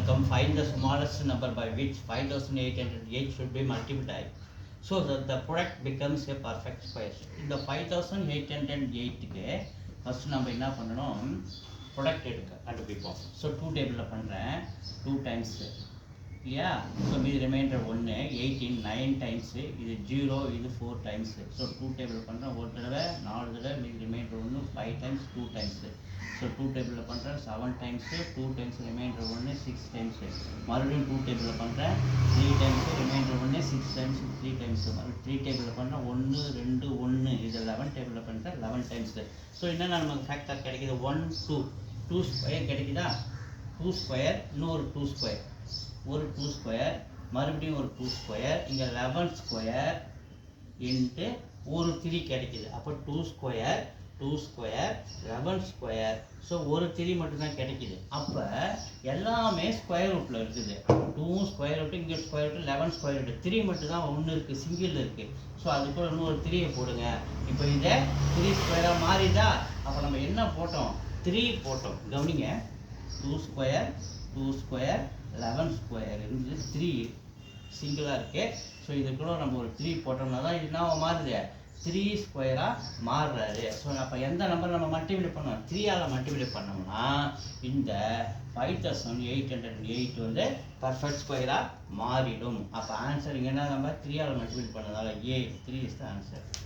become find the smallest number by which 5808 should be multiplied. So that the product becomes a perfect square. இந்த 5808க்கு first நம்ம என்ன பண்ணணும், product எடுக்க கண்டுபிடிப்போம். So 2 டேபிளில் பண்ணுறேன், 2 டைம்ஸ் இல்லையா. ஸோ மீது ரிமைண்டர் 1, 18 9 டைம்ஸு, இது 0, இது 4 டைம்ஸு. ஸோ 2 டேபிள் பண்ணுறேன், ஒரு தடவை 4 தடவை, மீது ரிமைண்டர் 1 5 டைம்ஸ் 2 டைம்ஸு. ஸோ 2 டேபிளில் பண்ணுறேன் 7 டைம்ஸு, 2 டைம்ஸ் ரிமைண்டர் 1 6 டைம்ஸு. மறுபடியும் 2 டேபிளில் பண்ணுறேன் 3 டைம்ஸு, ரிமைண்டர் 1 6 டைம்ஸ் 3 டைம்ஸு. மறுபடியும் 3 டேபிளில் பண்ணுறேன் 1 2 1, இது 11 டேபிளில் பண்ணுறேன் 11 டைம்ஸு. ஸோ என்னென்ன நமக்கு ஃபேக்டர் கிடைக்கிது, 1 2 2 ஸ்கொயர் கிடைக்குதா, 2 ஸ்கொயர், இன்னொரு 2 ஸ்கொயர், ஒரு 2 ஸ்கொயர், மறுபடியும் ஒரு 2 ஸ்கொயர், இங்கே 11 ஸ்கொயர் இன்ட்டு ஒரு 3 கிடைக்கிது. அப்போ 2 ஸ்கொயர் 2 ஸ்கொயர் 11 ஸ்கொயர். ஸோ ஒரு 3 மட்டும்தான் கிடைக்கிது. அப்போ எல்லாமே ஸ்கொயர் ரூட்டில் இருக்குது. 2 ஸ்கொயர் ரூட்டு, இங்கே ஸ்கொயர் ரூட்டு, 11 ஸ்கொயர் ரூட்டு, 3 மட்டும் தான் ஒன்று இருக்குது, சிங்கிள் இருக்குது. ஸோ அதுக்குள்ள இன்னும் ஒரு 3 போடுங்க. இப்போ இதை 3 ஸ்கொயராக மாறிதா. அப்போ நம்ம என்ன போட்டோம், 3 போட்டோம். கவனிங்க, 2 ஸ்கொயர் 2 ஸ்கொயர் 11 ஸ்கொயர் இருந்து 3 சிங்கிளாக இருக்கு. ஸோ இதுக்குள்ள நம்ம ஒரு 3 போட்டோம்னா தான் இது என்ன மாறுது, 3 ஸ்கொயராக மாறுறாரு. ஸோ அப்போ எந்த நம்பர் நம்ம மல்டிப்ளை பண்ணோம், 3ஆல் மல்டிப்ளை பண்ணோம்னா இந்த 5808 வந்து பர்ஃபெக்ட் ஸ்கொயராக மாறிடும். அப்போ ஆன்சர் இங்கே என்ன நம்பர், 3ஆல் மல்டிப்ளை பண்ணதால A 3 இஸ் த ஆன்சர்.